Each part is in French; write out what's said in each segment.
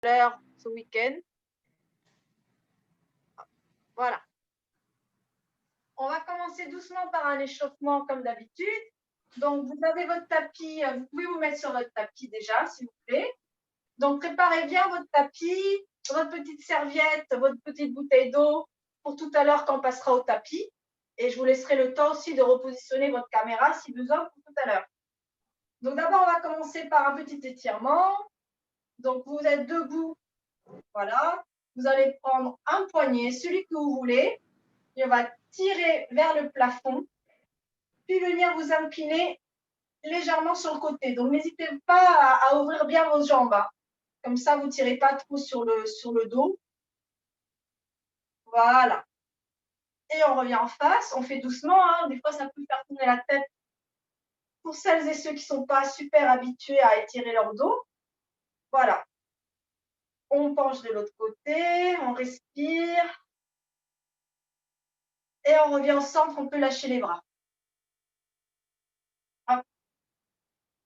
l'heure ce week-end. Voilà. On va commencer doucement par un échauffement comme d'habitude. Donc, vous avez votre tapis, vous pouvez vous mettre sur votre tapis déjà, s'il vous plaît. Donc, préparez bien votre tapis, votre petite serviette, votre petite bouteille d'eau pour tout à l'heure quand on passera au tapis. Et je vous laisserai le temps aussi de repositionner votre caméra si besoin pour tout à l'heure. Donc, d'abord, on va commencer par un petit étirement. Donc, vous êtes debout. Voilà. Vous allez prendre un poignet, celui que vous voulez. Et on va tirer vers le plafond. Puis venir vous incliner légèrement sur le côté. Donc, n'hésitez pas à ouvrir bien vos jambes. Comme ça, vous ne tirez pas trop sur le dos. Voilà. Et on revient en face. On fait doucement. Hein. Des fois, ça peut faire tourner la tête pour celles et ceux qui ne sont pas super habitués à étirer leur dos. Voilà. On penche de l'autre côté. On respire. Et on revient au centre. On peut lâcher les bras. Hop.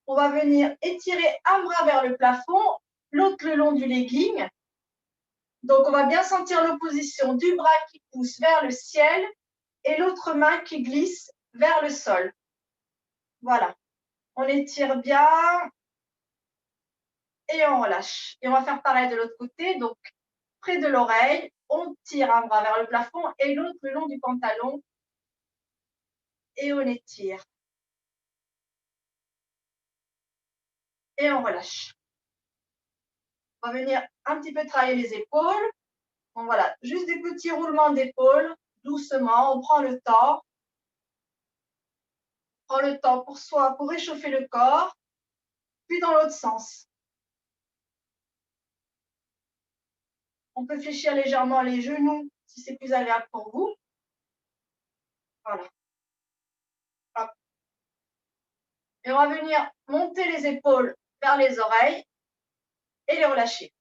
On va venir étirer un bras vers le plafond, l'autre le long du legging. Donc, on va bien sentir l'opposition du bras qui pousse vers le ciel et l'autre main qui glisse vers le sol. Voilà. On étire bien et on relâche. Et on va faire pareil de l'autre côté. Donc, près de l'oreille, on tire un bras vers le plafond et l'autre le long du pantalon. Et on étire. Et on relâche. On va venir un petit peu travailler les épaules. Donc voilà, juste des petits roulements d'épaules, doucement, on prend le temps. On prend le temps pour soi, pour réchauffer le corps, puis dans l'autre sens. On peut fléchir légèrement les genoux si c'est plus agréable pour vous. Voilà. Hop. Et on va venir monter les épaules vers les oreilles et les relâcher.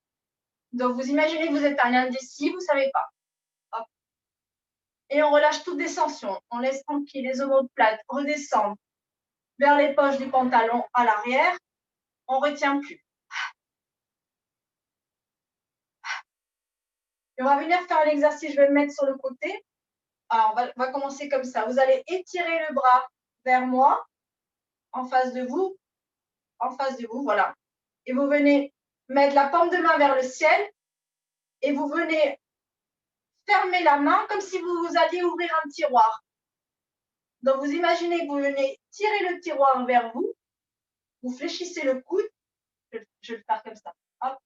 Donc, vous imaginez que vous êtes un indécis, vous ne savez pas. Hop. Et on relâche toute descension. On laisse tranquille les omoplates redescendre vers les poches du pantalon à l'arrière. On ne retient plus. Et on va venir faire l'exercice. Je vais me mettre sur le côté. Alors, on va commencer comme ça. Vous allez étirer le bras vers moi, en face de vous, voilà. Et vous venez mettre la paume de main vers le ciel et vous venez fermer la main comme si vous alliez ouvrir un tiroir. Donc, vous imaginez que vous venez tirer le tiroir vers vous, vous fléchissez le coude, je vais le faire comme ça, hop.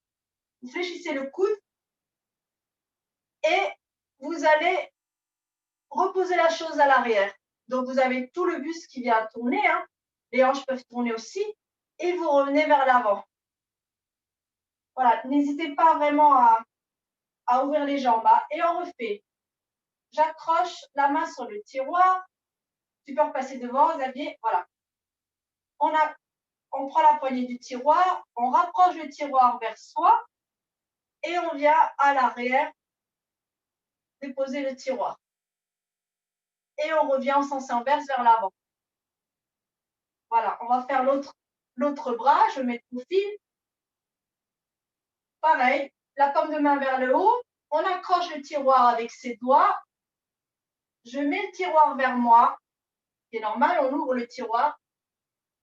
Vous fléchissez le coude et vous allez reposer la chose à l'arrière. Donc, vous avez tout le buste qui vient tourner, hein. Les hanches peuvent tourner aussi et vous revenez vers l'avant. Voilà, n'hésitez pas vraiment à ouvrir les jambes. Hein. Et on refait. J'accroche la main sur le tiroir. Tu peux repasser devant, Xavier. Voilà. On prend la poignée du tiroir, on rapproche le tiroir vers soi et on vient à l'arrière déposer le tiroir. Et on revient en sens inverse vers l'avant. Voilà, on va faire l'autre bras. Je mets le profil. Pareil, la paume de main vers le haut. On accroche le tiroir avec ses doigts. Je mets le tiroir vers moi. C'est normal, on ouvre le tiroir.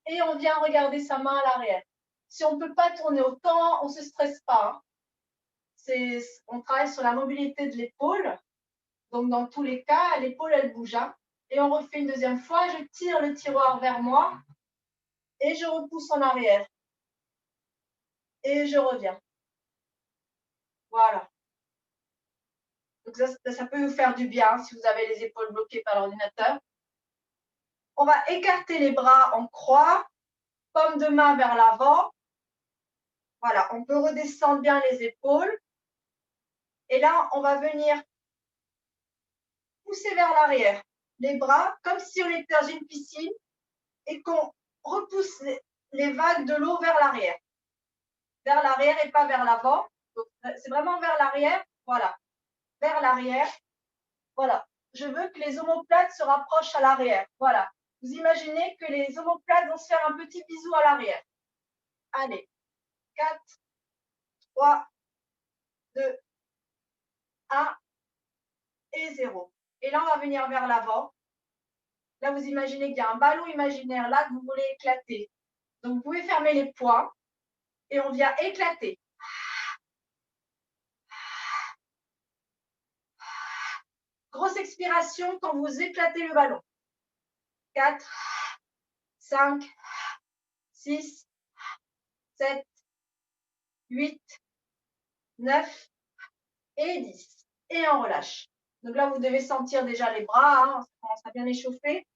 Et on vient regarder sa main à l'arrière. Si on ne peut pas tourner autant, on ne se stresse pas. Hein. On travaille sur la mobilité de l'épaule. Donc, dans tous les cas, l'épaule, elle bouge. Hein. Et on refait une deuxième fois. Je tire le tiroir vers moi et je repousse en arrière. Et je reviens. Voilà. Donc, ça peut vous faire du bien si vous avez les épaules bloquées par l'ordinateur. On va écarter les bras en croix, paume de main vers l'avant. Voilà, on peut redescendre bien les épaules. Et là, on va venir pousser vers l'arrière les bras comme si on était dans une piscine et qu'on repousse les vagues de l'eau vers l'arrière. Vers l'arrière et pas vers l'avant. C'est vraiment vers l'arrière. Voilà. Vers l'arrière. Voilà. Je veux que les omoplates se rapprochent à l'arrière. Voilà. Vous imaginez que les omoplates vont se faire un petit bisou à l'arrière. Allez. 4, 3, 2, 1 et 0. Et là, on va venir vers l'avant. Là, vous imaginez qu'il y a un ballon imaginaire là que vous voulez éclater. Donc, vous pouvez fermer les poings et on vient éclater. Grosse expiration quand vous éclatez le ballon. 4, 5, 6, 7, 8, 9 et 10. Et on relâche. Donc là, vous devez sentir déjà les bras, hein, ça commence à bien échauffer.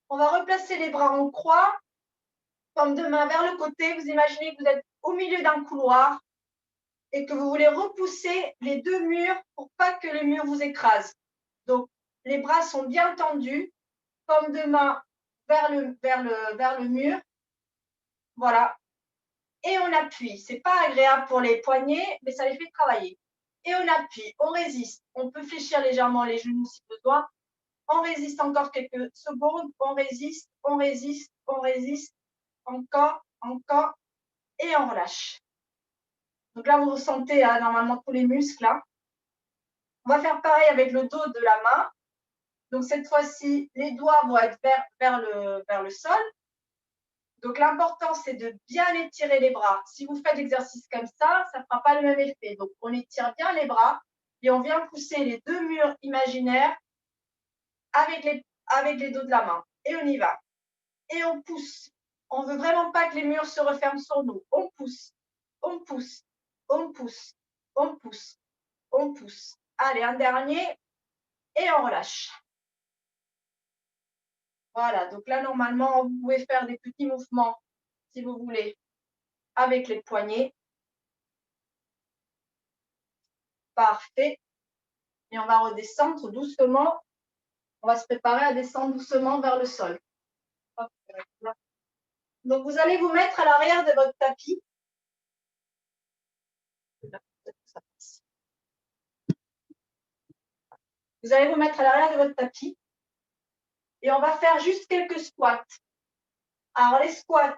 On va replacer les bras en croix, paume de main vers le côté. Vous imaginez que vous êtes au milieu d'un couloir et que vous voulez repousser les deux murs pour pas que les murs vous écrasent. Donc, les bras sont bien tendus, paume de main vers le mur. Voilà. Et on appuie. C'est pas agréable pour les poignets, mais ça les fait travailler. Et on appuie, on résiste. On peut fléchir légèrement les genoux si besoin. On résiste encore quelques secondes. On résiste, on résiste, on résiste. Encore, encore. Et on relâche. Donc là, vous ressentez normalement tous les muscles. Là. On va faire pareil avec le dos de la main. Donc cette fois-ci, les doigts vont être vers le sol. Donc l'important, c'est de bien étirer les bras. Si vous faites l'exercice comme ça ne fera pas le même effet. Donc on étire bien les bras et on vient pousser les deux murs imaginaires avec les dos de la main. Et on y va. Et on pousse. On ne veut vraiment pas que les murs se referment sur nous. On pousse, on pousse, on pousse, on pousse, on pousse. Allez, un dernier et on relâche. Voilà, donc là, normalement, vous pouvez faire des petits mouvements, si vous voulez, avec les poignets. Parfait. Et on va redescendre doucement. On va se préparer à descendre doucement vers le sol. Donc, vous allez vous mettre à l'arrière de votre tapis. Vous allez vous mettre à l'arrière de votre tapis. Et on va faire juste quelques squats. Alors, les squats,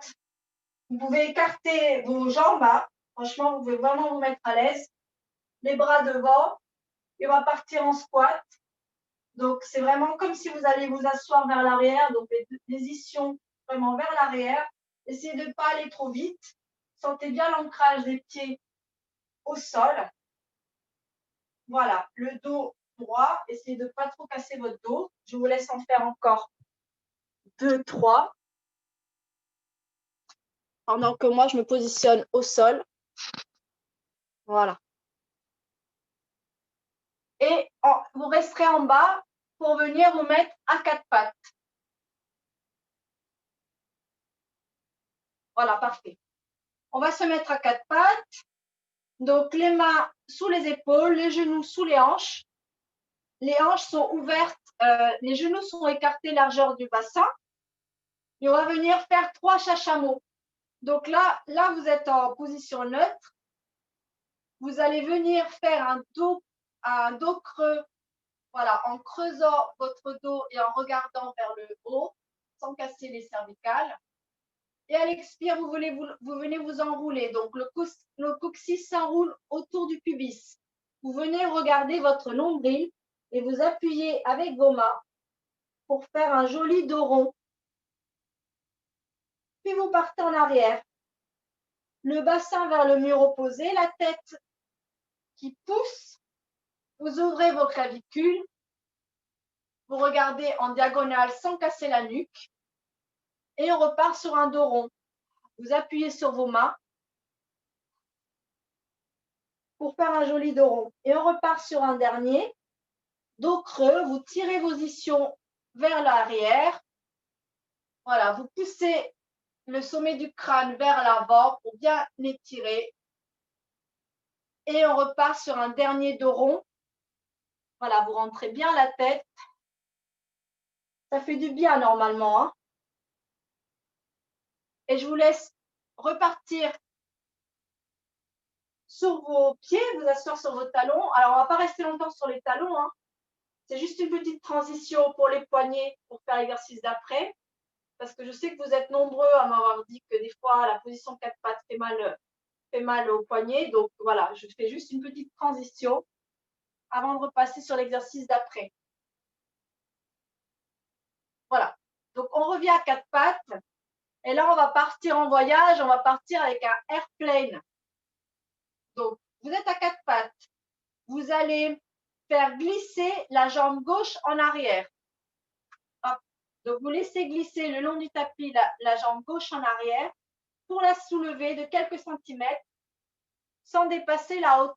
vous pouvez écarter vos jambes. Hein. Franchement, vous pouvez vraiment vous mettre à l'aise. Les bras devant. Et on va partir en squat. Donc, c'est vraiment comme si vous allez vous asseoir vers l'arrière. Donc, les ischions vraiment vers l'arrière. Essayez de ne pas aller trop vite. Sentez bien l'ancrage des pieds au sol. Voilà, le dos droit. Essayez de ne pas trop casser votre dos. Je vous laisse en faire encore 2, 3. Pendant que moi, je me positionne au sol. Voilà. Et vous resterez en bas pour venir vous mettre à 4 pattes. Voilà, parfait. On va se mettre à 4 pattes. Donc, les mains sous les épaules, les genoux sous les hanches. Les hanches sont ouvertes, les genoux sont écartés largeur du bassin. Et on va venir faire 3 chachamots. Donc là, vous êtes en position neutre. Vous allez venir faire un dos creux, voilà, en creusant votre dos et en regardant vers le haut, sans casser les cervicales. Et à l'expire, vous venez vous enrouler. Donc, le coccyx s'enroule autour du pubis. Vous venez regarder votre nombril et vous appuyez avec vos mains pour faire un joli dos rond. Puis vous partez en arrière. Le bassin vers le mur opposé, la tête qui pousse. Vous ouvrez vos clavicules. Vous regardez en diagonale sans casser la nuque. Et on repart sur un dos rond. Vous appuyez sur vos mains pour faire un joli dos rond. Et on repart sur un dernier. Dos creux, vous tirez vos ischions vers l'arrière. Voilà, vous poussez le sommet du crâne vers l'avant pour bien l'étirer. Et on repart sur un dernier dos rond. Voilà, vous rentrez bien la tête. Ça fait du bien normalement. Hein. Et je vous laisse repartir sur vos pieds, vous asseoir sur vos talons. Alors, on ne va pas rester longtemps sur les talons. Hein. C'est juste une petite transition pour les poignets pour faire l'exercice d'après. Parce que je sais que vous êtes nombreux à m'avoir dit que des fois, la position 4 pattes fait mal fait mal au poignet. Donc voilà, je fais juste une petite transition avant de repasser sur l'exercice d'après. Voilà. Donc on revient à quatre pattes. Et là, on va partir en voyage. On va partir avec un airplane. Donc, vous êtes à quatre pattes. Vous allez faire glisser la jambe gauche en arrière. Hop. Donc, vous laissez glisser le long du tapis la jambe gauche en arrière pour la soulever de quelques centimètres sans dépasser la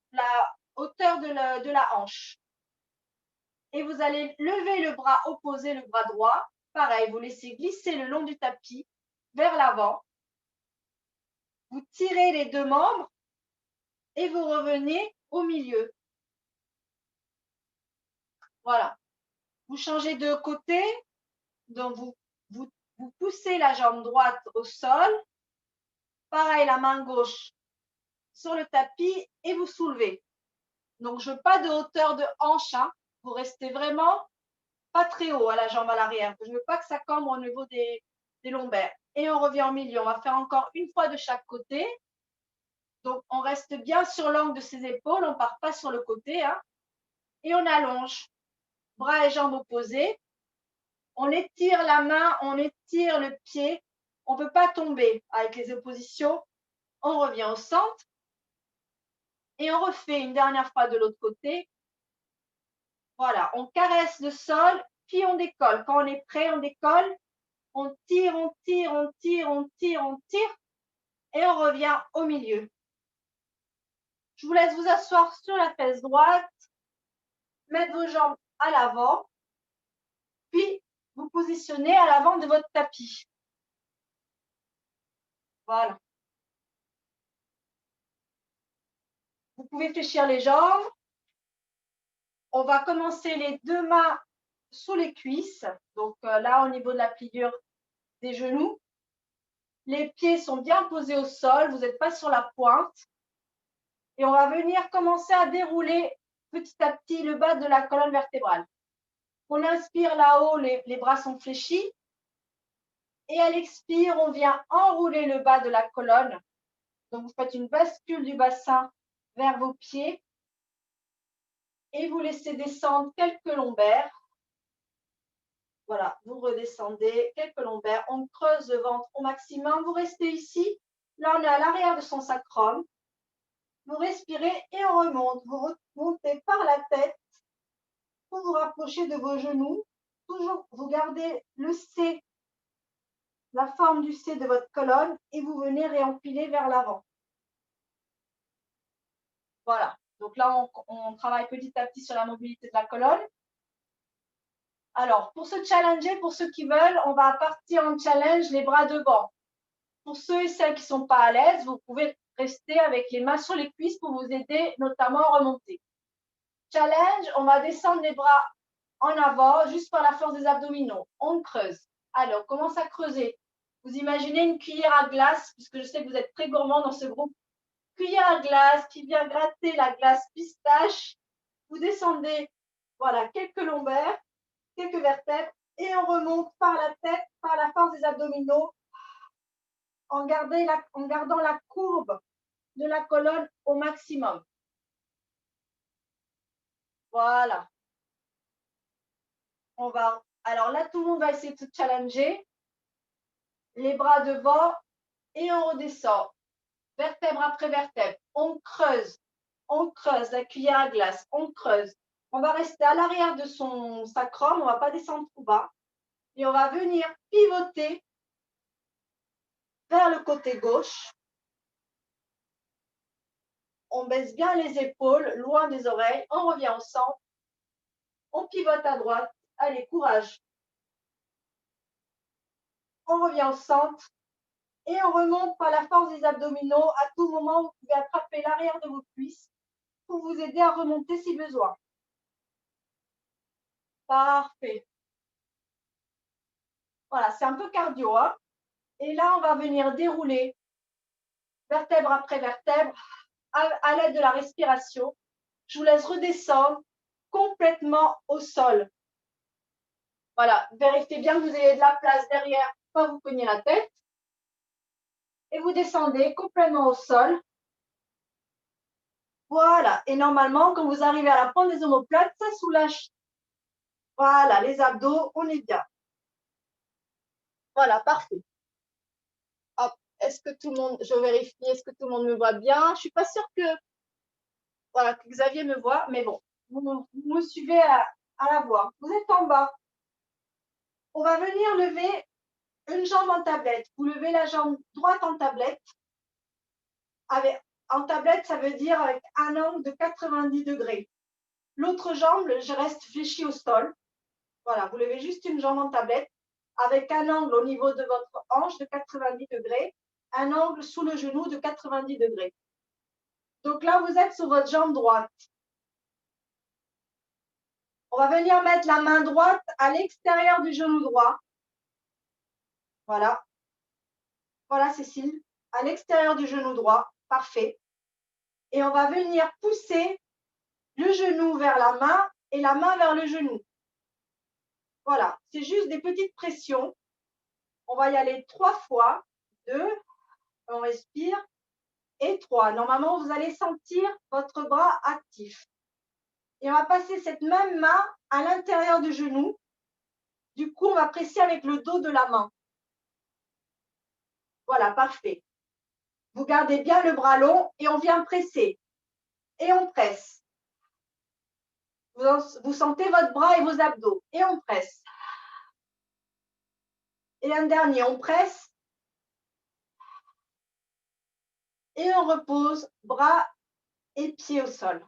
hauteur de la hanche. Et vous allez lever le bras opposé, le bras droit. Pareil, vous laissez glisser le long du tapis vers l'avant. Vous tirez les deux membres et vous revenez au milieu. Voilà. Vous changez de côté. Donc, vous poussez la jambe droite au sol. Pareil, la main gauche sur le tapis et vous soulevez. Donc, je veux pas de hauteur de hanche. Hein. Vous restez vraiment pas très haut à la jambe à l'arrière. Je ne veux pas que ça cambre au niveau des lombaires. Et on revient au milieu. On va faire encore une fois de chaque côté. Donc, on reste bien sur l'angle de ses épaules. On ne part pas sur le côté. Hein. Et on allonge. Bras et jambes opposés. On étire la main, on étire le pied. On ne peut pas tomber avec les oppositions. On revient au centre. Et on refait une dernière fois de l'autre côté. Voilà, on caresse le sol, puis on décolle. Quand on est prêt, on décolle. On tire, on tire, on tire, on tire, on tire. Et on revient au milieu. Je vous laisse vous asseoir sur la fesse droite. Mettre vos jambes à l'avant. Puis vous positionnez à l'avant de votre tapis. Voilà. Vous pouvez fléchir les jambes. On va commencer les deux mains sous les cuisses. Donc là, au niveau de la pliure des genoux. Les pieds sont bien posés au sol. Vous n'êtes pas sur la pointe. Et on va venir commencer à dérouler petit à petit le bas de la colonne vertébrale. On inspire là-haut, les bras sont fléchis. Et à l'expire, on vient enrouler le bas de la colonne. Donc, vous faites une bascule du bassin vers vos pieds. Et vous laissez descendre quelques lombaires. Voilà, vous redescendez quelques lombaires. On creuse le ventre au maximum. Vous restez ici. Là, on est à l'arrière de son sacrum. Vous respirez et on remonte. Vous remontez par la tête pour vous rapprocher de vos genoux. Toujours, vous gardez le C, la forme du C de votre colonne et vous venez réempiler vers l'avant. Voilà. Donc là, on travaille petit à petit sur la mobilité de la colonne. Alors, pour se challenger, pour ceux qui veulent, on va partir en challenge les bras devant. Pour ceux et celles qui ne sont pas à l'aise, vous pouvez rester avec les mains sur les cuisses pour vous aider notamment à remonter. Challenge, on va descendre les bras en avant, juste par la force des abdominaux. On creuse. Alors, on commence à creuser. Vous imaginez une cuillère à glace, puisque je sais que vous êtes très gourmand dans ce groupe. Cuillère à glace qui vient gratter la glace pistache. Vous descendez, voilà, quelques lombaires, quelques vertèbres, et on remonte par la tête, par la force des abdominaux, en gardant la courbe de la colonne au maximum. Voilà. Alors là, tout le monde va essayer de se challenger. Les bras devant et on redescend. Vertèbre après vertèbre. On creuse la cuillère à glace. On creuse. On va rester à l'arrière de son sacrum. On ne va pas descendre trop bas. Et on va venir pivoter vers le côté gauche. On baisse bien les épaules, loin des oreilles. On revient au centre. On pivote à droite. Allez, courage. On revient au centre. Et on remonte par la force des abdominaux. À tout moment, vous pouvez attraper l'arrière de vos cuisses pour vous aider à remonter si besoin. Parfait. Voilà, c'est un peu cardio. Hein. Et là, on va venir dérouler vertèbre après vertèbre à l'aide de la respiration. Je vous laisse redescendre complètement au sol. Voilà, vérifiez bien que vous ayez de la place derrière quand vous cognez la tête. Et vous descendez complètement au sol. Voilà. Et normalement, quand vous arrivez à la pointe des omoplates, ça soulage. Voilà, les abdos, on est bien. Voilà, parfait. Hop, est-ce que tout le monde, je vérifie, est-ce que tout le monde me voit bien? Je ne suis pas sûre que, voilà, que Xavier me voit, mais bon, vous me suivez à la voix. Vous êtes en bas. On va venir lever une jambe en tablette. Vous levez la jambe droite en tablette. En tablette, ça veut dire avec un angle de 90 degrés. L'autre jambe, je reste fléchie au sol. Voilà, vous levez juste une jambe en tablette avec un angle au niveau de votre hanche de 90 degrés, un angle sous le genou de 90 degrés. Donc là, vous êtes sur votre jambe droite. On va venir mettre la main droite à l'extérieur du genou droit. Voilà. Voilà, Cécile. À l'extérieur du genou droit. Parfait. Et on va venir pousser le genou vers la main et la main vers le genou. Voilà. C'est juste des petites pressions. On va y aller 3 fois. 2. On respire. Et 3. Normalement, vous allez sentir votre bras actif. Et on va passer cette même main à l'intérieur du genou. Du coup, on va presser avec le dos de la main. Voilà, parfait. Vous gardez bien le bras long et on vient presser. Et on presse. Vous sentez votre bras et vos abdos. Et on presse. Et un dernier, on presse. Et on repose bras et pieds au sol.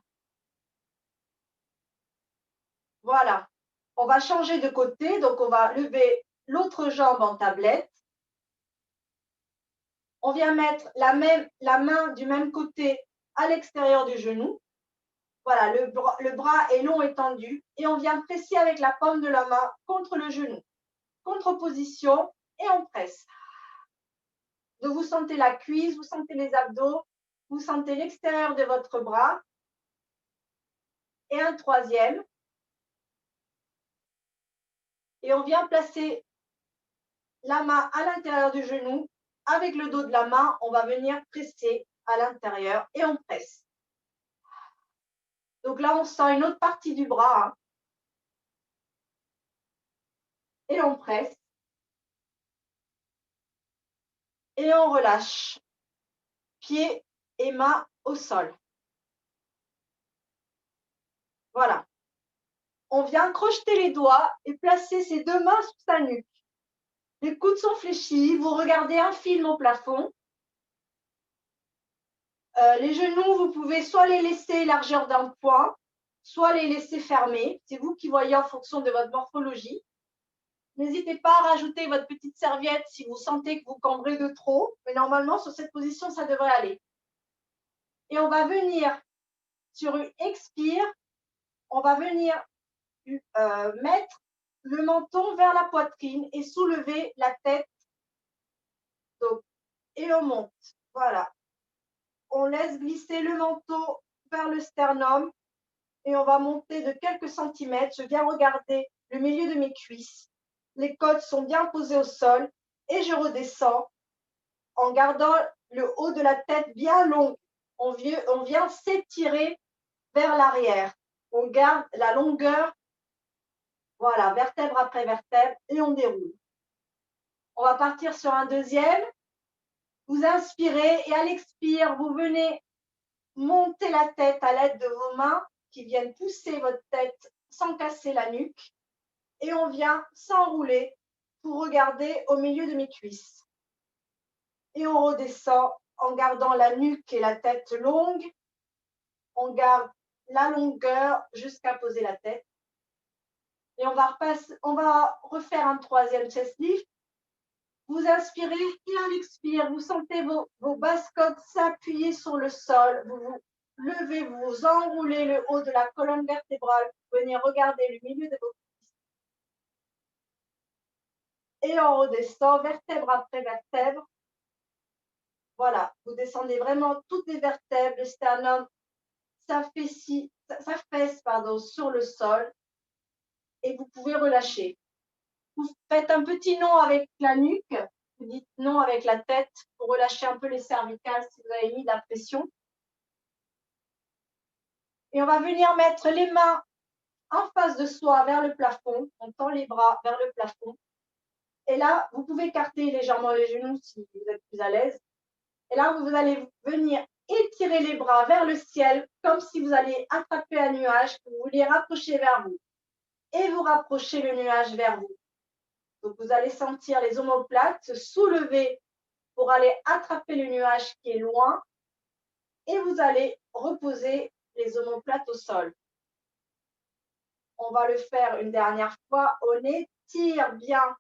Voilà. On va changer de côté. Donc, on va lever l'autre jambe en tablette. On vient mettre la main du même côté à l'extérieur du genou. Voilà, le bras est long et tendu. Et on vient presser avec la paume de la main contre le genou. Contre-position et on presse. Donc, vous sentez la cuisse, vous sentez les abdos, vous sentez l'extérieur de votre bras. Et un troisième. Et on vient placer la main à l'intérieur du genou. Avec le dos de la main, on va venir presser à l'intérieur et on presse. Donc là, on sent une autre partie du bras. Et on presse. Et on relâche. Pieds et mains au sol. Voilà. On vient crocheter les doigts et placer ses deux mains sous sa nuque. Les coudes sont fléchis. Vous regardez un film au plafond. Les genoux, vous pouvez soit les laisser largeur d'un poing, soit les laisser fermés. C'est vous qui voyez en fonction de votre morphologie. N'hésitez pas à rajouter votre petite serviette si vous sentez que vous cambrez de trop. Mais normalement, sur cette position, ça devrait aller. Et on va venir sur une expire. On va venir mettre le menton vers la poitrine et soulever la tête. Donc, et on monte. Voilà. On laisse glisser le menton vers le sternum et on va monter de quelques centimètres. Je viens regarder le milieu de mes cuisses. Les côtes sont bien posées au sol et je redescends en gardant le haut de la tête bien long. On vient s'étirer vers l'arrière. On garde la longueur, voilà, vertèbre après vertèbre et on déroule. On va partir sur un deuxième. Vous inspirez et à l'expire, vous venez monter la tête à l'aide de vos mains qui viennent pousser votre tête sans casser la nuque. Et on vient s'enrouler pour regarder au milieu de mes cuisses. Et on redescend en gardant la nuque et la tête longue. On garde la longueur jusqu'à poser la tête. Et on va refaire un troisième chest lift. Vous inspirez et à l'expire, vous sentez vos basses côtes s'appuyer sur le sol. Vous vous levez, vous enroulez le haut de la colonne vertébrale. Vous venez regarder le milieu de vos cuisses. Et on redescend vertèbre après vertèbre. Voilà, vous descendez vraiment toutes les vertèbres. Le sternum s'affaisse sur le sol. Et vous pouvez relâcher. Vous faites un petit non avec la nuque. Vous dites non avec la tête pour relâcher un peu les cervicales si vous avez mis de la pression. Et on va venir mettre les mains en face de soi vers le plafond. On tend les bras vers le plafond. Et là, vous pouvez écarter légèrement les genoux si vous êtes plus à l'aise. Et là, vous allez venir étirer les bras vers le ciel comme si vous alliez attraper un nuage que vous vouliez rapprocher vers vous. Et vous rapprochez le nuage vers vous. Donc, vous allez sentir les omoplates se soulever pour aller attraper le nuage qui est loin. Et vous allez reposer les omoplates au sol. On va le faire une dernière fois. On étire bien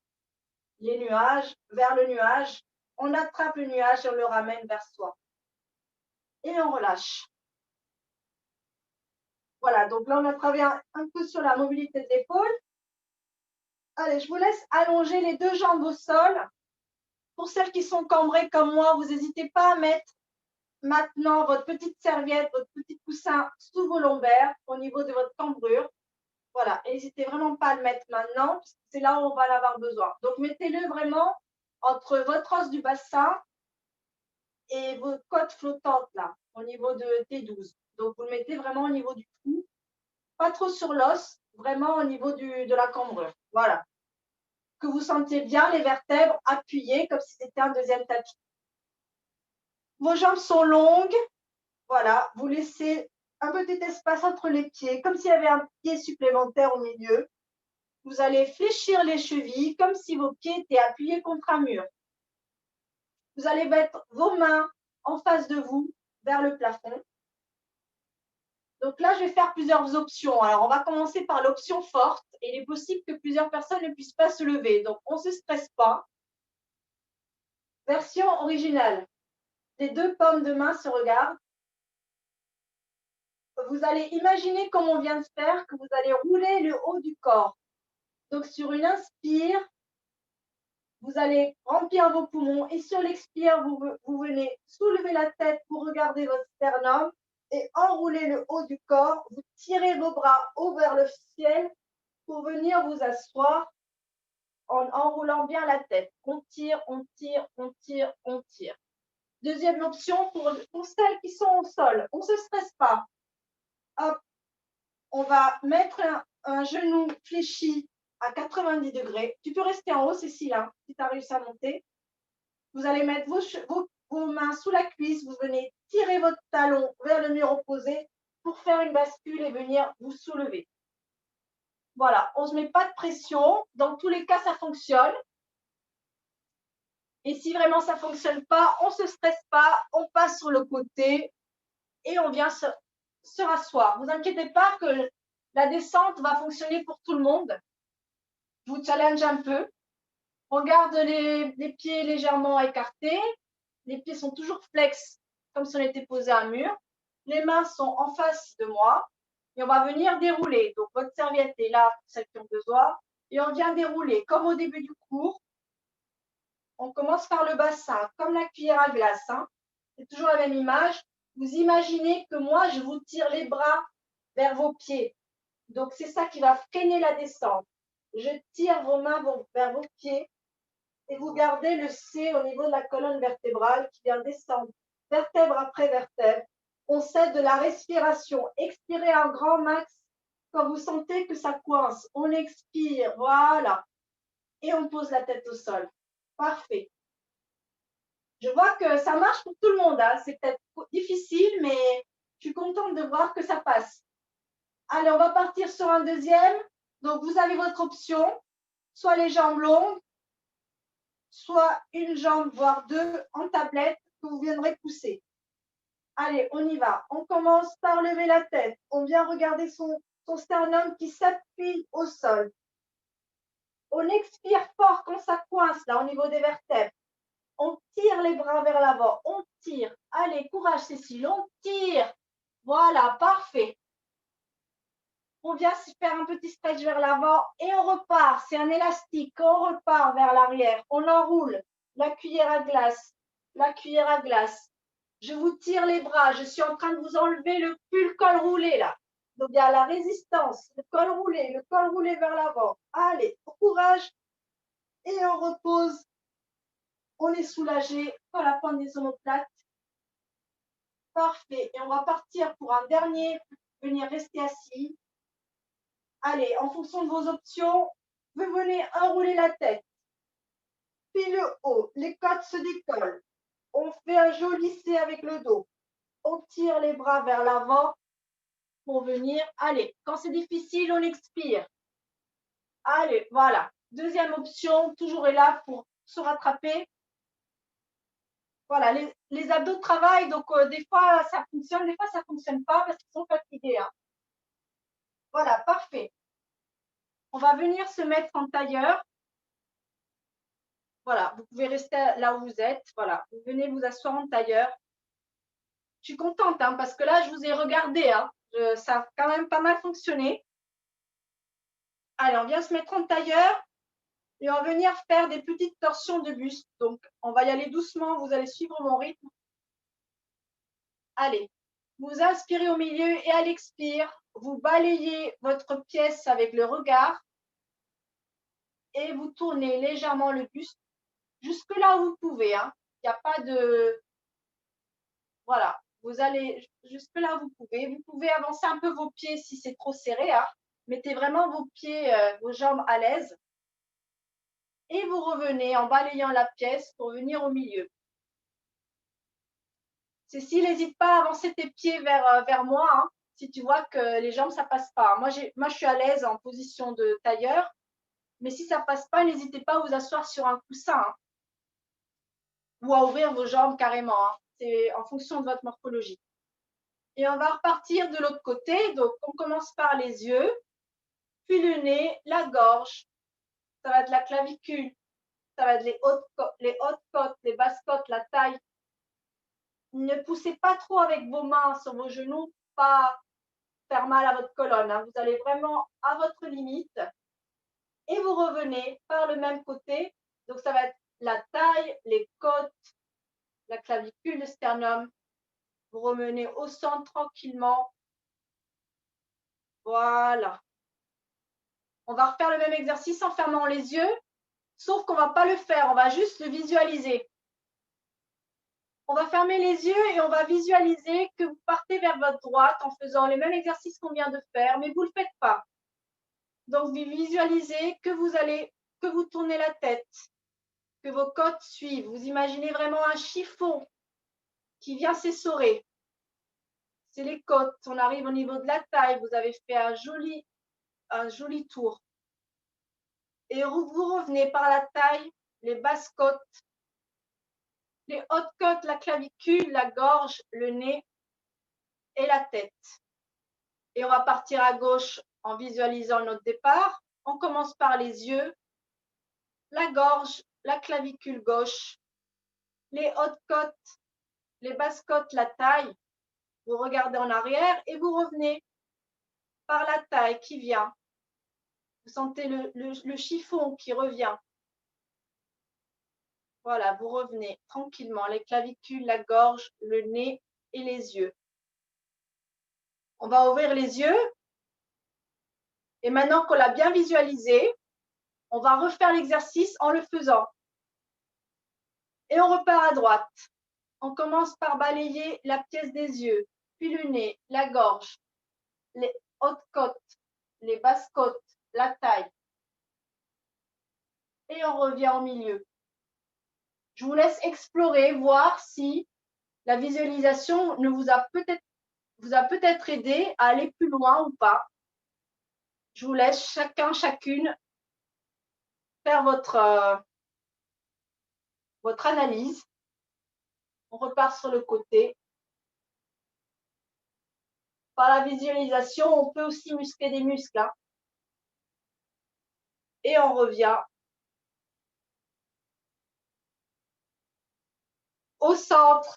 les nuages vers le nuage. On attrape le nuage et on le ramène vers soi. Et on relâche. Voilà, donc là, on a travaillé un peu sur la mobilité des épaules. Allez, je vous laisse allonger les deux jambes au sol. Pour celles qui sont cambrées comme moi, vous n'hésitez pas à mettre maintenant votre petite serviette, votre petit coussin sous vos lombaires au niveau de votre cambrure. Voilà, n'hésitez vraiment pas à le mettre maintenant, parce que c'est là où on va l'avoir besoin. Donc, mettez-le vraiment entre votre os du bassin et vos côtes flottantes, là, au niveau de T12. Donc, vous le mettez vraiment au niveau du cou, pas trop sur l'os, vraiment au niveau de la cambrure. Voilà. Que vous sentiez bien les vertèbres appuyées comme si c'était un deuxième tapis. Vos jambes sont longues. Voilà, vous laissez un petit espace entre les pieds, comme s'il y avait un pied supplémentaire au milieu. Vous allez fléchir les chevilles comme si vos pieds étaient appuyés contre un mur. Vous allez mettre vos mains en face de vous, vers le plafond. Donc là, je vais faire plusieurs options. Alors, on va commencer par l'option forte. Et il est possible que plusieurs personnes ne puissent pas se lever. Donc, on ne se stresse pas. Version originale. Les deux paumes de main se regardent. Vous allez imaginer, comme on vient de faire, que vous allez rouler le haut du corps. Donc, sur une inspire, vous allez remplir vos poumons et sur l'expire, vous venez soulever la tête pour regarder votre sternum et enrouler le haut du corps. Vous tirez vos bras haut vers le ciel pour venir vous asseoir en enroulant bien la tête. On tire, on tire, on tire, on tire. Deuxième option pour celles qui sont au sol. On ne se stresse pas. Hop, on va mettre un genou fléchi à 90 degrés. Tu peux rester en haut, Cécile, hein, si tu as réussi à monter. Vous allez mettre vos mains sous la cuisse. Vous venez tirer votre talon vers le mur opposé pour faire une bascule et venir vous soulever. Voilà, on ne se met pas de pression. Dans tous les cas, ça fonctionne. Et si vraiment ça ne fonctionne pas, on ne se stresse pas. On passe sur le côté et on vient se rasseoir. Ne vous inquiétez pas que la descente va fonctionner pour tout le monde. Je vous challenge un peu. On garde les pieds légèrement écartés. Les pieds sont toujours flex, comme si on était posé à un mur. Les mains sont en face de moi. Et on va venir dérouler. Donc, votre serviette est là pour celles qui ont besoin. Et on vient dérouler, comme au début du cours. On commence par le bassin, comme la cuillère à glace. Hein. C'est toujours la même image. Vous imaginez que moi, je vous tire les bras vers vos pieds. Donc, c'est ça qui va freiner la descente. Je tire vos mains vers vos pieds et vous gardez le C au niveau de la colonne vertébrale qui vient descendre vertèbre après vertèbre. On cède de la respiration. Expirez un grand max quand vous sentez que ça coince. On expire, voilà. Et on pose la tête au sol. Parfait. Je vois que ça marche pour tout le monde. Hein. C'est peut-être difficile, mais je suis contente de voir que ça passe. Allez, on va partir sur un deuxième. Donc, vous avez votre option, soit les jambes longues, soit une jambe, voire deux en tablette que vous viendrez pousser. Allez, on y va. On commence par lever la tête. On vient regarder son sternum qui s'appuie au sol. On expire fort quand ça coince, là, au niveau des vertèbres. On tire les bras vers l'avant. On tire. Allez, courage, Cécile. On tire. Voilà, parfait. On vient se faire un petit stretch vers l'avant et on repart. C'est un élastique. On repart vers l'arrière. On enroule la cuillère à glace. La cuillère à glace. Je vous tire les bras. Je suis en train de vous enlever le pull col roulé là. Donc, il y a la résistance. Le col roulé vers l'avant. Allez, courage. Et on repose. On est soulagé par la pointe des omoplates. Parfait. Et on va partir pour un dernier venir rester assis. Allez, en fonction de vos options, vous venez enrouler la tête, puis le haut, les côtes se décollent. On fait un joli C avec le dos. On tire les bras vers l'avant pour venir. Allez, quand c'est difficile, on expire. Allez, voilà. Deuxième option, toujours est là pour se rattraper. Voilà, les abdos travaillent, donc des fois ça fonctionne, des fois ça ne fonctionne pas parce qu'ils sont fatigués. Hein. Voilà, parfait. On va venir se mettre en tailleur. Voilà, vous pouvez rester là où vous êtes. Voilà, vous venez vous asseoir en tailleur. Je suis contente hein, parce que là, je vous ai regardé. Hein. Ça a quand même pas mal fonctionné. Allez, on vient se mettre en tailleur et on va venir faire des petites torsions de buste. Donc, on va y aller doucement. Vous allez suivre mon rythme. Allez, vous inspirez au milieu et à l'expire, vous balayez votre pièce avec le regard et vous tournez légèrement le buste jusque là où vous pouvez. Hein. Il n'y a pas de... Voilà, vous allez jusque là où vous pouvez. Vous pouvez avancer un peu vos pieds si c'est trop serré. Hein. Mettez vraiment vos pieds, vos jambes à l'aise. Et vous revenez en balayant la pièce pour venir au milieu. Cécile, n'hésite pas à avancer tes pieds vers moi. Hein. Si tu vois que les jambes, ça passe pas. Moi, je suis à l'aise en position de tailleur. Mais si ça passe pas, n'hésitez pas à vous asseoir sur un coussin hein, ou à ouvrir vos jambes carrément. Hein. C'est en fonction de votre morphologie. Et on va repartir de l'autre côté. Donc, on commence par les yeux, puis le nez, la gorge. Ça va être la clavicule, ça va être les hautes côtes, les basses côtes, la taille. Ne poussez pas trop avec vos mains sur vos genoux, pas faire mal à votre colonne. Hein. Vous allez vraiment à votre limite. Et vous revenez par le même côté. Donc, ça va être la taille, les côtes, la clavicule, le sternum. Vous remenez au centre tranquillement. Voilà. On va refaire le même exercice en fermant les yeux, sauf qu'on ne va pas le faire, on va juste le visualiser. On va fermer les yeux et on va visualiser que vous partez vers votre droite en faisant les mêmes exercices qu'on vient de faire, mais vous ne le faites pas. Donc, vous visualisez que vous tournez la tête, que vos côtes suivent. Vous imaginez vraiment un chiffon qui vient s'essorer. C'est les côtes. On arrive au niveau de la taille. Vous avez fait un joli tour. Et vous revenez par la taille, les basses côtes, les hautes côtes, la clavicule, la gorge, le nez et la tête. Et on va partir à gauche en visualisant notre départ. On commence par les yeux, la gorge, la clavicule gauche, les hautes côtes, les basses côtes, la taille. Vous regardez en arrière et vous revenez par la taille qui vient. Vous sentez le chiffon qui revient. Voilà, vous revenez tranquillement, les clavicules, la gorge, le nez et les yeux. On va ouvrir les yeux. Et maintenant qu'on l'a bien visualisé, on va refaire l'exercice en le faisant. Et on repart à droite. On commence par balayer la pièce des yeux, puis le nez, la gorge, les hautes côtes, les basses côtes, la taille. Et on revient au milieu. Je vous laisse explorer, voir si la visualisation vous a peut-être aidé à aller plus loin ou pas. Je vous laisse chacune faire votre analyse. On repart sur le côté. Par la visualisation, on peut aussi muscler des muscles. Hein. Et on revient au centre.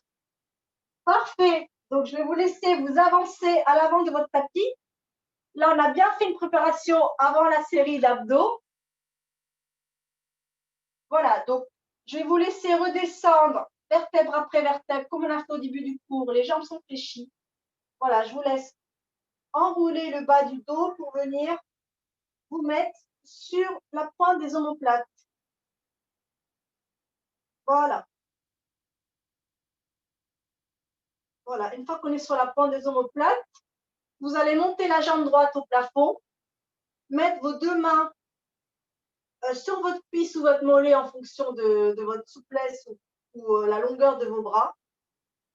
Parfait. Donc, je vais vous laisser vous avancer à l'avant de votre tapis. Là, on a bien fait une préparation avant la série d'abdos. Voilà, donc je vais vous laisser redescendre vertèbre après vertèbre, comme on a fait au début du cours. Les jambes sont fléchies. Voilà, je vous laisse enrouler le bas du dos pour venir vous mettre sur la pointe des omoplates. Voilà. Voilà, une fois qu'on est sur la pointe des omoplates, Vous allez monter la jambe droite au plafond, mettre vos deux mains sur votre cuisse ou votre mollet en fonction de votre souplesse ou la longueur de vos bras.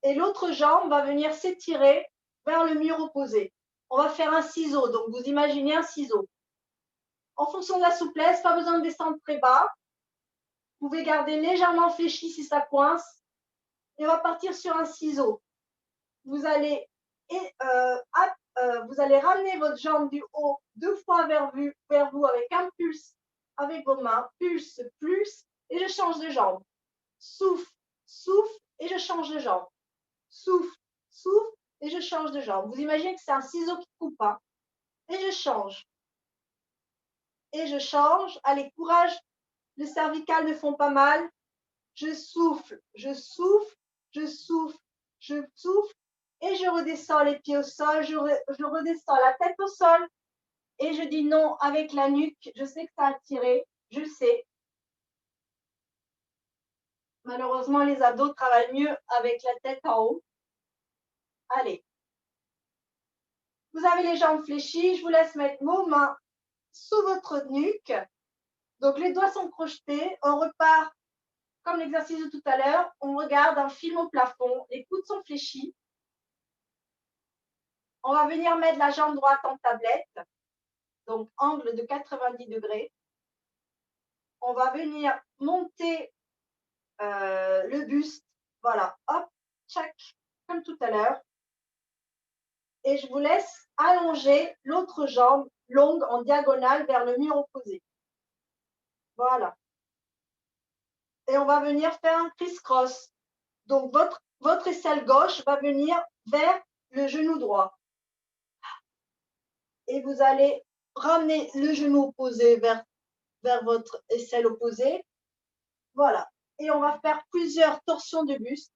Et l'autre jambe va venir s'étirer vers le mur opposé. On va faire un ciseau, donc vous imaginez un ciseau. En fonction de la souplesse, pas besoin de descendre très bas. Vous pouvez garder légèrement fléchi si ça coince. Et on va partir sur un ciseau. Vous allez, vous allez ramener votre jambe du haut 2 fois vers vous avec un pulse avec vos mains. Pulse, pulse, et je change de jambe. Souffle, souffle, et je change de jambe. Souffle, souffle, et je change de jambe. Vous imaginez que c'est un ciseau qui coupe, hein? Et je change. Et je change. Allez, courage. Les cervicales ne font pas mal. Je souffle, je souffle, je souffle, je souffle. Et je redescends les pieds au sol. Je redescends la tête au sol. Et je dis non avec la nuque. Je sais que ça a tiré. Je sais. Malheureusement, les abdos travaillent mieux avec la tête en haut. Allez. Vous avez les jambes fléchies. Je vous laisse mettre vos mains sous votre nuque. Donc, les doigts sont crochetés. On repart comme l'exercice de tout à l'heure. On regarde un film au plafond. Les coudes sont fléchis. On va venir mettre la jambe droite en tablette. Donc, angle de 90 degrés. On va venir monter le buste. Voilà, hop, tchac, comme tout à l'heure. Et je vous laisse allonger l'autre jambe longue en diagonale vers le mur opposé. Voilà. Et on va venir faire un criss-cross. Donc, votre aisselle gauche va venir vers le genou droit. Et vous allez ramener le genou opposé vers votre aisselle opposée. Voilà. Et on va faire plusieurs torsions de buste.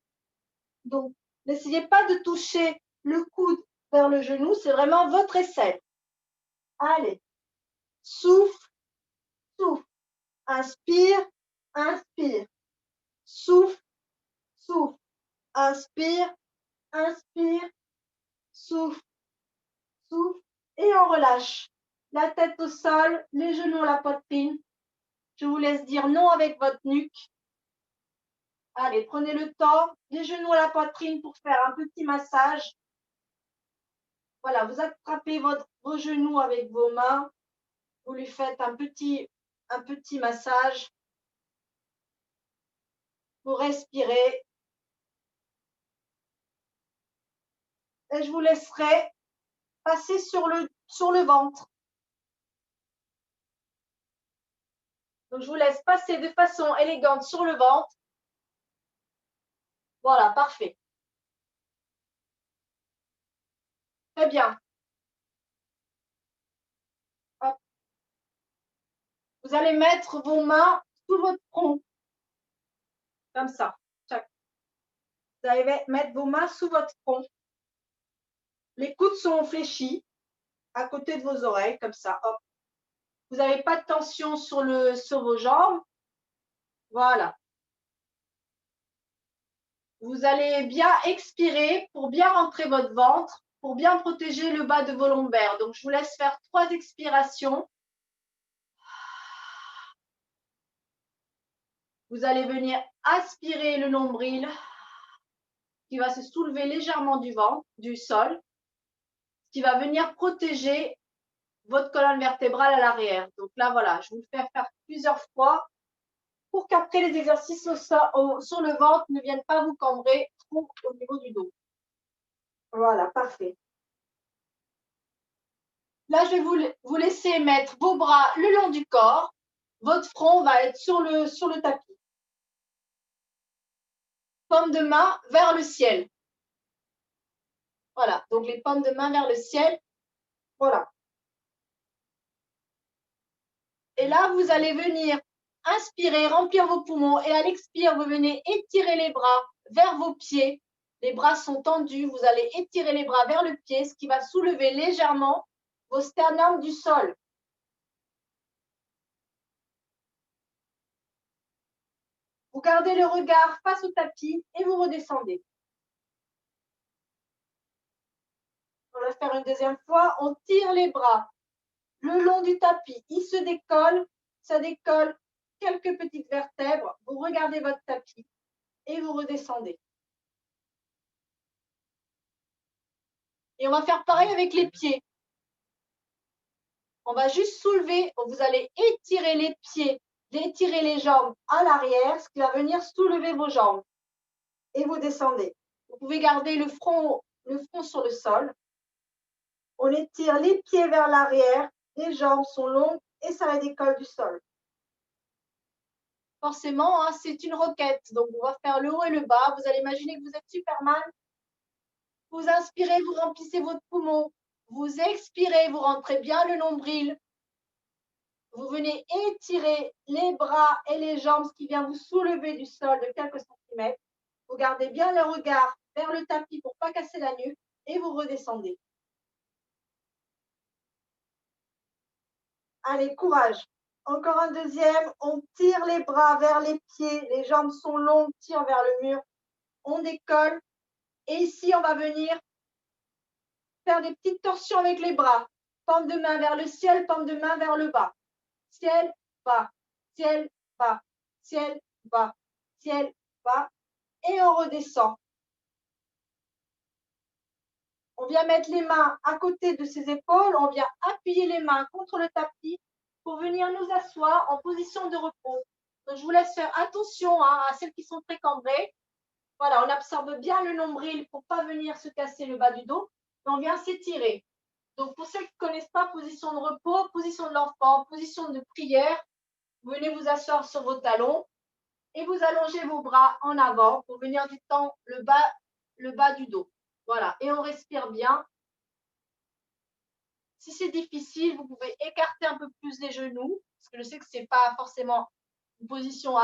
Donc, n'essayez pas de toucher le coude vers le genou, c'est vraiment votre aisselle. Allez. Souffle, souffle. Inspire, inspire. Souffle, souffle. Inspire, inspire. Souffle, souffle. Et on relâche. La tête au sol, les genoux à la poitrine. Je vous laisse dire non avec votre nuque. Allez, prenez le temps, les genoux à la poitrine pour faire un petit massage. Voilà, vous attrapez vos genoux avec vos mains. Vous lui faites un petit massage. Vous respirez. Et je vous laisserai passer sur le ventre. Donc, je vous laisse passer de façon élégante sur le ventre. Voilà, parfait. Très bien. Hop. Vous allez mettre vos mains sous votre front. Comme ça. Vous allez mettre vos mains sous votre front. Les coudes sont fléchis à côté de vos oreilles, comme ça. Hop. Vous n'avez pas de tension sur vos jambes. Voilà. Vous allez bien expirer pour bien rentrer votre ventre, pour bien protéger le bas de vos lombaires. Donc, je vous laisse faire 3 expirations. Vous allez venir aspirer le nombril qui va se soulever légèrement du sol, qui va venir protéger votre colonne vertébrale à l'arrière. Donc là, voilà, je vous le fais faire plusieurs fois pour qu'après les exercices sur le ventre ne viennent pas vous cambrer trop au niveau du dos. Voilà, parfait. Là, je vais vous laisser mettre vos bras le long du corps. Votre front va être sur le tapis. Paume de main vers le ciel. Voilà, donc les paumes de main vers le ciel. Voilà. Et là, vous allez venir inspirer, remplir vos poumons. Et à l'expire, vous venez étirer les bras vers vos pieds. Les bras sont tendus. Vous allez étirer les bras vers le pied, ce qui va soulever légèrement vos sternums du sol. Vous gardez le regard face au tapis et vous redescendez. On va faire une deuxième fois. On tire les bras le long du tapis. Il se décolle, ça décolle quelques petites vertèbres. Vous regardez votre tapis et vous redescendez. Et on va faire pareil avec les pieds. On va juste soulever, vous allez étirer les pieds, étirer les jambes à l'arrière, ce qui va venir soulever vos jambes. Et vous descendez. Vous pouvez garder le front sur le sol. On étire les pieds vers l'arrière, les jambes sont longues et ça les décolle du sol. Forcément, hein, c'est une roquette. Donc, on va faire le haut et le bas. Vous allez imaginer que vous êtes Superman. Vous inspirez, vous remplissez votre poumon. Vous expirez, vous rentrez bien le nombril. Vous venez étirer les bras et les jambes, ce qui vient vous soulever du sol de quelques centimètres. Vous gardez bien le regard vers le tapis pour ne pas casser la nuque et vous redescendez. Allez, courage. Encore un deuxième. On tire les bras vers les pieds. Les jambes sont longues, tire vers le mur. On décolle. Et ici, on va venir faire des petites torsions avec les bras. Paume de main vers le ciel, paume de main vers le bas. Ciel, bas, ciel, bas, ciel, bas, ciel, bas. Et on redescend. On vient mettre les mains à côté de ses épaules. On vient appuyer les mains contre le tapis pour venir nous asseoir en position de repos. Donc, je vous laisse faire attention à celles qui sont très cambrées. Voilà, on absorbe bien le nombril pour ne pas venir se casser le bas du dos. Et on vient s'étirer. Donc, pour ceux qui ne connaissent pas position de repos, position de l'enfant, position de prière, vous venez vous asseoir sur vos talons et vous allongez vos bras en avant pour venir détendre le bas du dos. Voilà, et on respire bien. Si c'est difficile, vous pouvez écarter un peu plus les genoux, parce que je sais que ce n'est pas forcément une position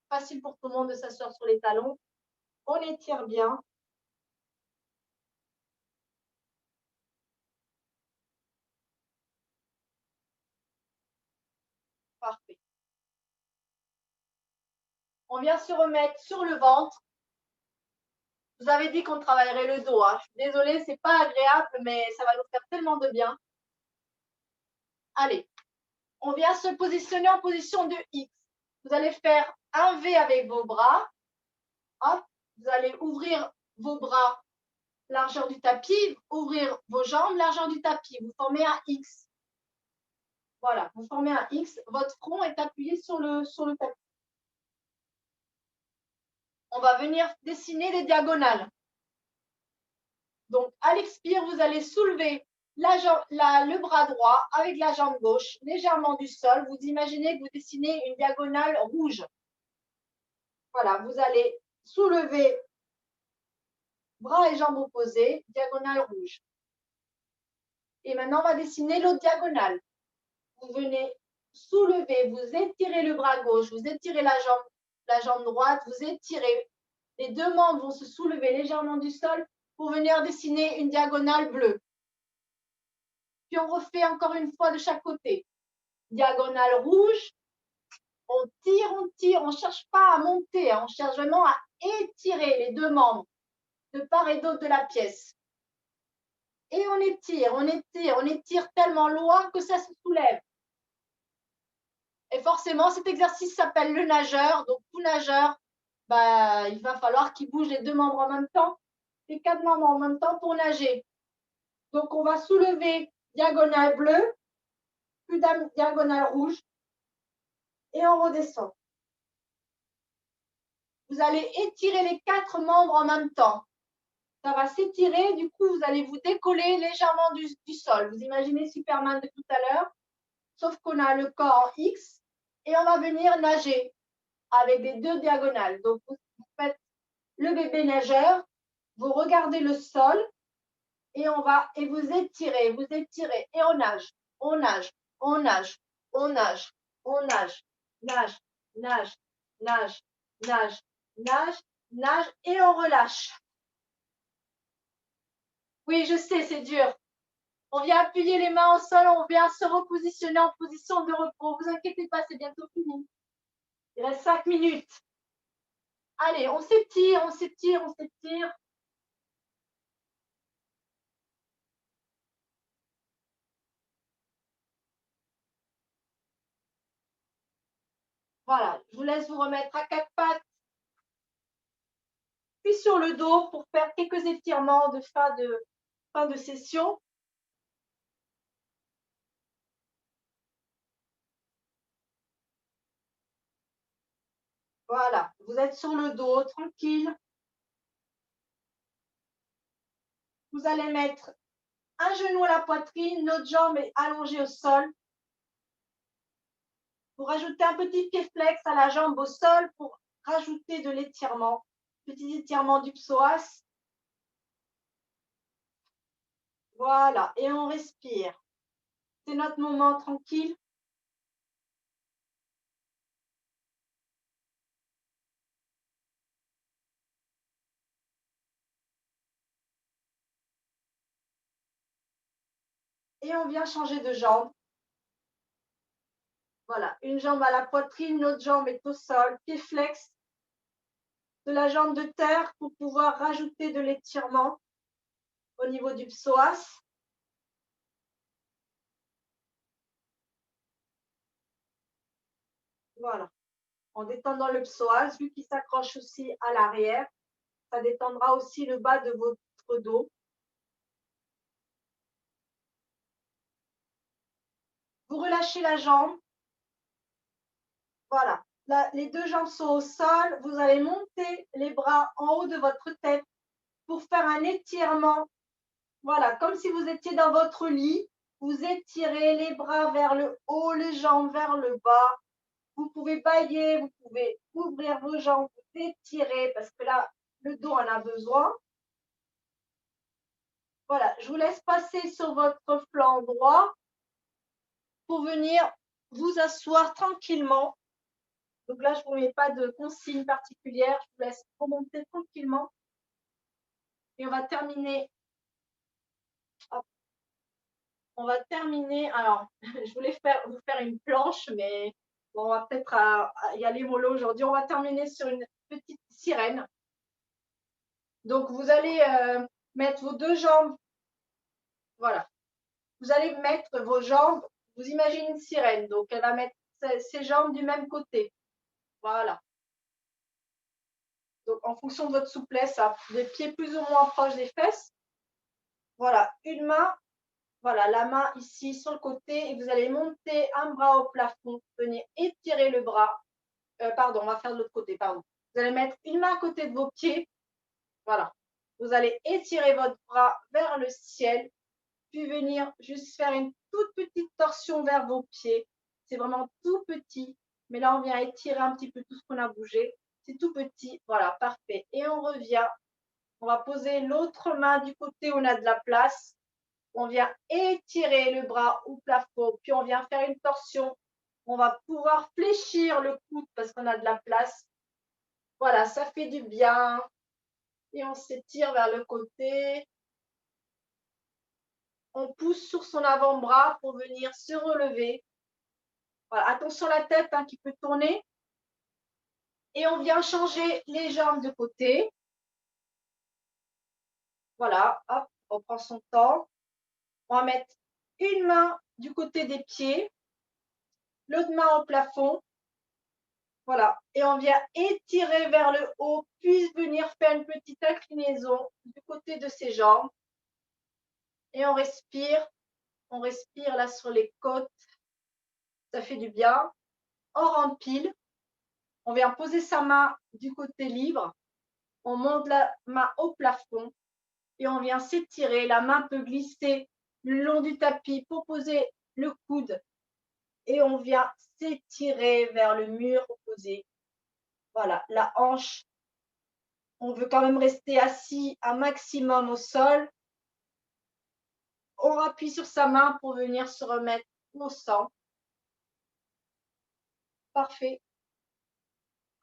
facile pour tout le monde de s'asseoir sur les talons. On étire bien. Parfait. On vient se remettre sur le ventre. Je vous avais dit qu'on travaillerait le dos. Hein. Je suis désolée, ce n'est pas agréable, mais ça va nous faire tellement de bien. Allez, on vient se positionner en position de X. Vous allez faire un V avec vos bras. Hop, vous allez ouvrir vos bras, largeur du tapis, ouvrir vos jambes, largeur du tapis. Vous formez un X. Voilà, vous formez un X. Votre front est appuyé sur le tapis. On va venir dessiner des diagonales. Donc, à l'expire, vous allez soulever le bras droit avec la jambe gauche légèrement du sol. Vous imaginez que vous dessinez une diagonale rouge. Voilà, vous allez soulever bras et jambes opposés, diagonale rouge. Et maintenant, on va dessiner l'autre diagonale. Vous venez soulever, vous étirez le bras gauche, vous étirez la jambe droite, vous étirez. Les deux membres vont se soulever légèrement du sol pour venir dessiner une diagonale bleue. Puis on refait encore une fois de chaque côté. Diagonale rouge, on tire, on ne cherche pas à monter, on cherche vraiment à étirer les deux membres de part et d'autre de la pièce. Et on étire tellement loin que ça se soulève. Et forcément, cet exercice s'appelle le nageur. Donc, tout nageur, il va falloir qu'il bouge les deux membres en même temps, les quatre membres en même temps pour nager. Donc, on va soulever diagonale bleue, puis diagonale rouge, et on redescend. Vous allez étirer les quatre membres en même temps. Ça va s'étirer, du coup, vous allez vous décoller légèrement du sol. Vous imaginez Superman de tout à l'heure, sauf qu'on a le corps en X, et on va venir nager avec des deux diagonales. Donc, vous faites le bébé nageur, vous regardez le sol, et vous étirez, et on nage, on nage, on nage, on nage, on nage, nage, nage, nage, nage, nage, nage, et on relâche. Oui, je sais, c'est dur. On vient appuyer les mains au sol, on vient se repositionner en position de repos. Ne vous inquiétez pas, c'est bientôt fini. Il reste 5 minutes. Allez, on s'étire, on s'étire, on s'étire. Voilà, je vous laisse vous remettre à quatre pattes, puis sur le dos pour faire quelques étirements de fin de session. Voilà, vous êtes sur le dos, tranquille. Vous allez mettre un genou à la poitrine, l'autre jambe est allongée au sol. Vous rajoutez un petit pied flex à la jambe au sol pour rajouter de l'étirement. Petit étirement du psoas. Voilà, et on respire. C'est notre moment tranquille. Et on vient changer de jambe. Voilà, une jambe à la poitrine, l'autre jambe est au sol, pied flex de la jambe de terre pour pouvoir rajouter de l'étirement au niveau du psoas. Voilà, en détendant le psoas, vu qu'il s'accroche aussi à l'arrière, ça détendra aussi le bas de votre dos. Vous relâchez la jambe. Voilà, là, les deux jambes sont au sol. Vous allez monter les bras en haut de votre tête pour faire un étirement. Voilà, comme si vous étiez dans votre lit. Vous étirez les bras vers le haut, les jambes vers le bas. Vous pouvez bailler, vous pouvez ouvrir vos jambes, vous étirer parce que là, le dos en a besoin. Voilà, je vous laisse passer sur votre flanc droit pour venir vous asseoir tranquillement. Donc là, je ne vous mets pas de consigne particulière, je vous laisse remonter tranquillement. Et on va terminer. Hop. On va terminer. Alors, je voulais vous faire une planche, mais bon, on va peut-être y aller mollo aujourd'hui. On va terminer sur une petite sirène. Donc, vous allez mettre vos deux jambes. Voilà. Vous allez mettre vos jambes. Vous imaginez une sirène. Donc, elle va mettre ses jambes du même côté. Voilà. Donc, en fonction de votre souplesse, des pieds plus ou moins proches des fesses. Voilà. Une main. Voilà, la main ici sur le côté et vous allez monter un bras au plafond, venir étirer le bras. Pardon, on va faire de l'autre côté, pardon. Vous allez mettre une main à côté de vos pieds. Voilà. Vous allez étirer votre bras vers le ciel, puis venir juste faire une toute petite torsion vers vos pieds. C'est vraiment tout petit, mais là, on vient étirer un petit peu tout ce qu'on a bougé. C'est tout petit. Voilà, parfait. Et on revient. On va poser l'autre main du côté où on a de la place. On vient étirer le bras au plafond, puis on vient faire une torsion. On va pouvoir fléchir le coude parce qu'on a de la place. Voilà, ça fait du bien. Et on s'étire vers le côté. On pousse sur son avant-bras pour venir se relever. Voilà, attention à la tête qui peut tourner. Et on vient changer les jambes de côté. Voilà, hop, on prend son temps. On va mettre une main du côté des pieds, l'autre main au plafond. Voilà, et on vient étirer vers le haut, puis venir faire une petite inclinaison du côté de ses jambes. Et on respire là sur les côtes, ça fait du bien. On rempile, on vient poser sa main du côté libre, on monte la main au plafond et on vient s'étirer. La main peut glisser le long du tapis pour poser le coude et on vient s'étirer vers le mur opposé. Voilà, la hanche. On veut quand même rester assis un maximum au sol. On appuie sur sa main pour venir se remettre au centre. Parfait.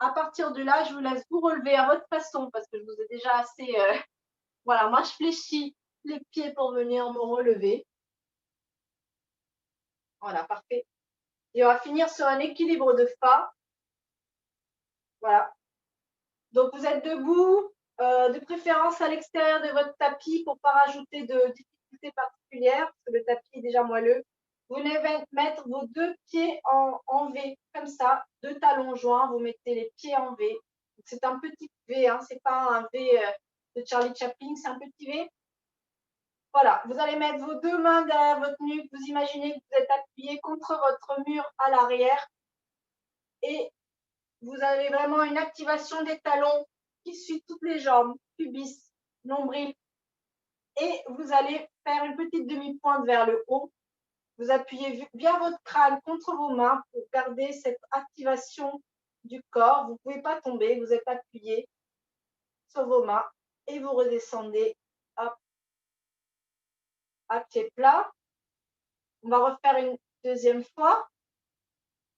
À partir de là, je vous laisse vous relever à votre façon parce que je vous ai déjà assez. Voilà, moi je fléchis les pieds pour venir me relever. Voilà, parfait. Et on va finir sur un équilibre de fa. Voilà. Donc vous êtes debout, de préférence à l'extérieur de votre tapis pour ne pas rajouter de difficultés particulières parce que le tapis est déjà moelleux. Vous venez mettre vos 2 pieds en V, comme ça, 2 talons joints, vous mettez les pieds en V. C'est un petit V, hein, ce n'est pas un V de Charlie Chaplin, c'est un petit V. Voilà, vous allez mettre vos 2 mains derrière votre nuque, vous imaginez que vous êtes appuyé contre votre mur à l'arrière et vous avez vraiment une activation des talons qui suit toutes les jambes, pubis, nombril. Et vous allez faire une petite demi-pointe vers le haut. Vous appuyez bien votre crâne contre vos mains pour garder cette activation du corps. Vous ne pouvez pas tomber, vous êtes appuyé sur vos mains et vous redescendez à pied plat. On va refaire une deuxième fois.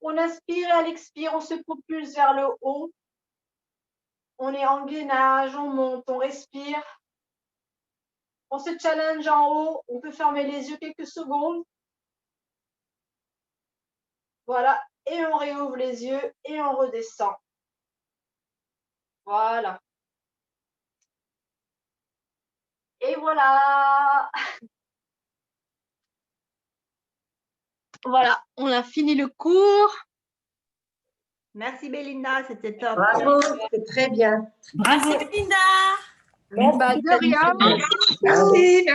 On inspire et à l'expire, on se propulse vers le haut. On est en gainage, on monte, on respire. On se challenge en haut. On peut fermer les yeux quelques secondes. Voilà. Et on réouvre les yeux et on redescend. Voilà. Et voilà. Voilà, on a fini le cours. Merci Belinda, c'était top. Bravo, c'était très bien. Bravo, Belinda. Bah, de rien. Merci, merci.